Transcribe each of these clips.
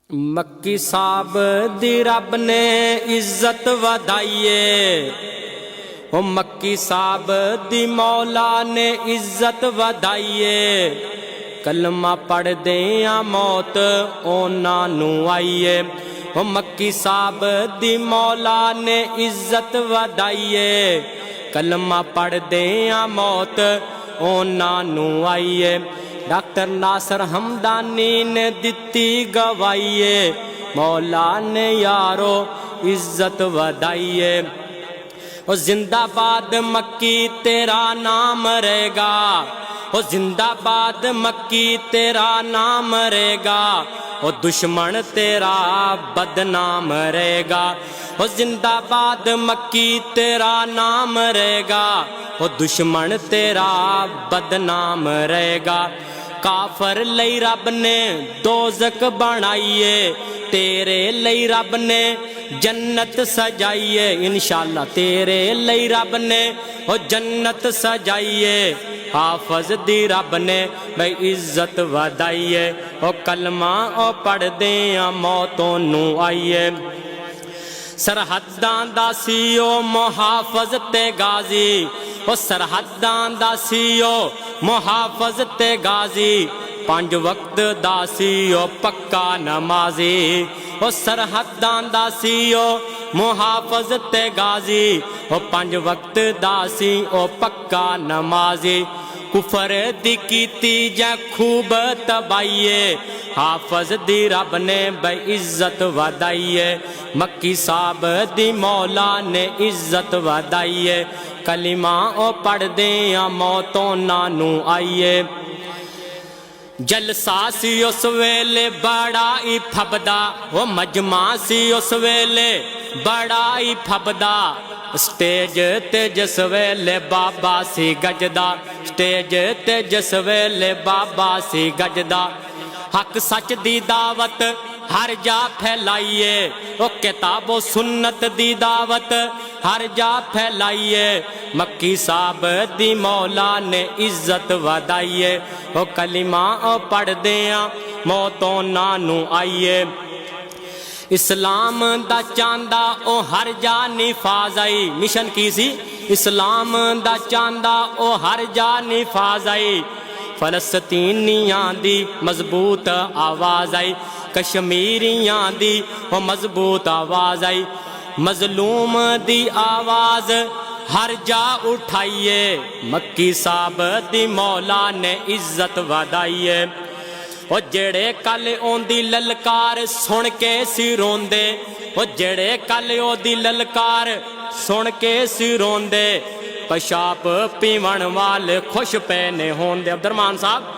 मक्की साहब दी रब ने इज्जत वधाइए। ओ मक्की साहब दी मौला ने इज्जत वधाइए। कलमा पढ़दे आ मौत ओना नू आइए। ओ मक्की साहब दी मौला ने इज्जत वधाइए। कलमा पढ़दे आ मौत ओना नू आइए। डॉक्टर नासर हमदानी ने दिती गवाइए। मौला ने यारो इज्जत वधाइए। ओ जिंदाबाद मक्की तेरा नाम रहेगा। ओ जिंदाबाद मक्की तेरा नाम रहेगा। ओ दुश्मन तेरा बदनाम रहेगा। ओ जिंदाबाद मक्की तेरा नाम रहेगा। ओ दुश्मन तेरा बदनाम रहेगा। काफर लई रब ने दोजक बनाइए। तेरे लई रब ने जन्नत सजाइए। इंशाअल्लाह तेरे लई रब ने ओ जन्नत सजाइए। हाफज दी रब ने भाई इज्जत वधाइए। ओ कलमा ओ पढ़दे आ मौतों नू आइए। सरहदां दा सीओ मुहाफज ते गाजी। ओ सरहदां दा सीओ मुहाफज ते गाजी। पंज वक्त दा सीओ पक्का नमाजी। ओ सरहदां दा सीओ मुहाफज ते गाजी। ओ पंज वक्त दा सीओ पक्का नमाजी। कुफर दी कीती जै खूब तबाइए। हाफज दी रब ने भाई इज्जत वधाइए। मक्की साहब दी मौला ने इज्जत वधाइए। कलिमा ओ पढ़दे आ मौतों नानू आइए। जलसा सी उस वेले बड़ा ही फबदा। वो मजमा सी उस वेले बड़ा ही फबदा। स्टेज ते जिस वेले बाबा सी गजदा। स्टेज ते जिस वेले बाबा सी गजदा। हक सच दी दावत हर जा फैलाइए। ओ किताबो सुन्नत दी दावत हर जा फैलाइए। मक्की साहब दी मौला ने इज्जत वधाइए। ओ कलिमा ओ पढ़दे आ मौतों नानू आइए। इस्लाम दा चांदा ओ हर जा निफाज आई। मिशन की सी इस्लाम दा चांदा ओ हर जा निफाज आई। फलस्तीनियां दी मजबूत आवाज आई। कश्मीरियां दी ओ मजबूत आवाज आई। मजलूम दी आवाज हर जा उठाइए। मक्की साहब दी मौला ने इज्जत वधाइए। ओ जेड़े कल ओंदी ललकार सुन के सी रोंदे। ओ जेड़े कल ओदी ललकार सुन के सी रोंदे। पेशाब पीवन वाले खुश पैने होंदे। अब्दुरमान साहब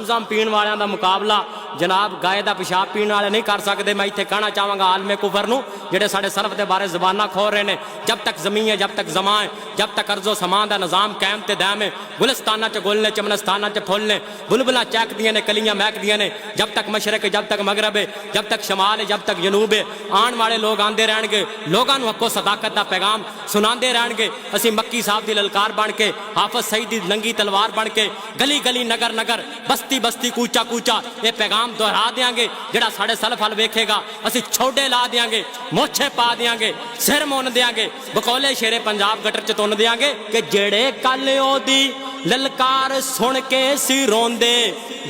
जम पीण वालियां दा मुकाबला जनाब गाय का पेशाब पीने वाले नहीं कर सकते। मैं इत्थे कहना चाहांगा आलमे कुफर नूं जिहड़े साडे सलफ दे बारे जबाना खोल रहे हैं। जब तक जमी है जब तक जमा है जब तक अर्जो समान का निज़ाम कायम ते दायम है। गुलिस्ताना च गुलने चमनस्ताना च फुल ने बुलबुलां चहकदियां ने कलियां महकदियां ने। जब तक मशरक है जब तक मगरब है जब तक शमाल है जब तक जनूब है। आने वाले लोग आते रहणगे। लोगों को हको सदाकत का पैगाम सुनाते रहणगे। असीं मक्की साहब की ललकार बन के हाफिज सईद दी लंगी तलवार बन के गली गली नगर नगर बस्ती बस्ती कूचा कूचा ये पैगाम दोहरा देंगे। जिहड़ा साडे सलफ हल वेखेगा असीं छोडे ला देंगे। मोछे पा देंगे। सिर मुन देंगे। बकौले शेरे पंजाब गटर च तुन देंगे कि जेड़े कल ओदी ललकार सुन के सी रोंदे।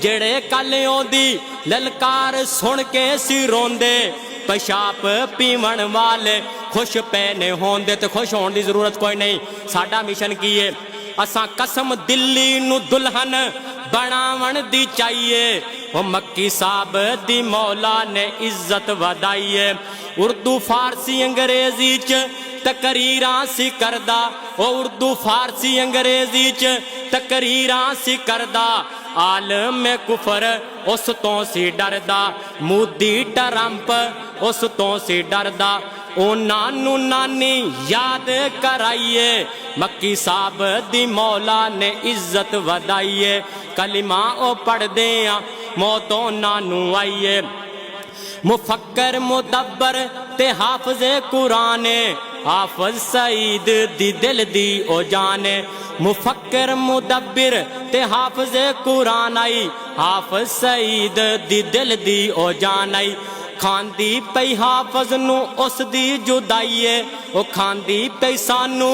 जेड़े कल ओदी ललकार सुन के सी रोंदे। पेशाब पीवन वाले खुश पैने होंदे। ते खुश होने की जरूरत कोई नहीं। साडा मिशन की है असां कसम दिल्ली नू दुल्हन बनावन दी चाहिए। वो मक्की साहब दी मौला ने इज्जत वधाइए। उर्दू फारसी अंग्रेजी च तकरीरां सी करदा। ओ उर्दू फारसी अंग्रेजी च तकरीरां सी करदा। आलम कुफर उस तो सी डरदा। मोदी ट्रंप उस तो सी डरदा। ओ नानू नानी याद कराइए। मक्की साहब दी मौला ने इज्जत वधाइए। कलिमा ओ पढ़दे आ मौतों नानू आइए। मुफक्कर मुदब्बर ते हाफिज़े कुरान। हाफिज सईद दी दिल दी ओ जाने। मुफक्कर मुदब्बिर ते हाफिज़े कुरान आई। हाफिज सईद दी दिल दी ओ जान आई। खांदी पई हाफज नू उस दी जुदाईए, ओ खांदी पई सानू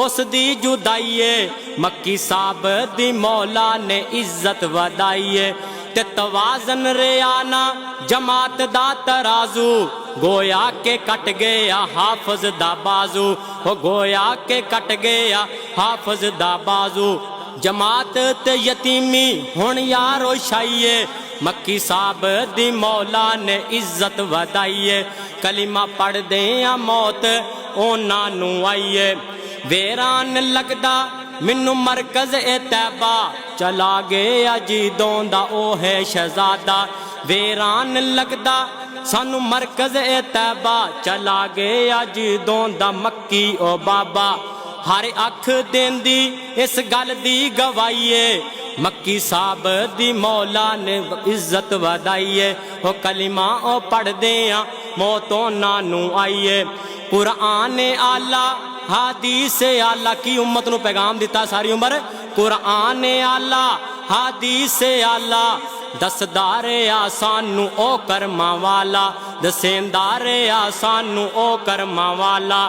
उस दी जुदाईए। मक्की साहब दी मौला ने इज्जत वधाईए, ते तवाज़न रियाना जमात दा तराजू, गोया के कट गया हाफज दा बाजू, ओ गोया के कट गया हाफज दा बाजू। जमात ते यतीमी हुण यारो शाइए, मक्की साहब दी मौला ने इज्जत वधाईए। कलिमा पढ़ दे मौत ओना नू आईए, वेरान लगदा मैनू मरकज ए तैबा, चला गया जीदों दा ओ है शहजादा। वेरान लगदा सानू मरकज ए तैबा, चला गया जीदों दा मक्की ओ बाबा। हर अख देंदी इस गल दी गवाईए, मक्की साहब दी मौला ने इज्जत वधाईए। ओ कलिमा ओ पढ़ दे मौतों नानू आईए। कुरान आला हादीस आला की उम्मत नू पैगाम दिता सारी उम्र। कुरान आला हादीस आला, दसदारे आ सानू ओ कर्मा वाला, दसेंदारे आ सानू ओ कर्मा वाला।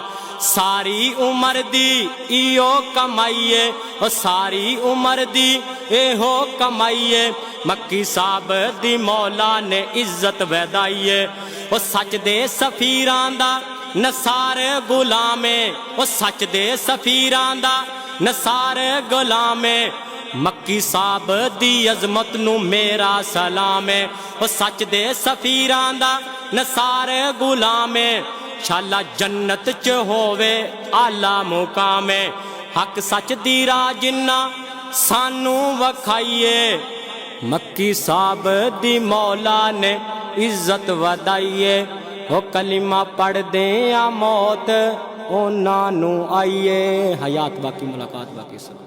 सारी उम्र दी इहो कमाईए, ओ सारी उम्र दी एहो कमाईए। मक्की साहब दी मौला ने इज्जत वधाईए। ओ सच दे सफीरां दा नसार गुलामे, ओ सच दे सफीरां दा नसार गुलामे। मक्की साहब दी अजमत नू मेरा सलाम है, ओ सच दे सफीरां दा नसार गुलामे। शाला जन्नत च होवे आला मुकामे, हक सच दी राह जिन्ना सानू वखाइए। मक्की साहब दी मौला ने इज्जत वधाईए। ओ कलिमा पढ़ दे मौत ओना नू आईए। हयात बाकी मुलाकात बाकी सब।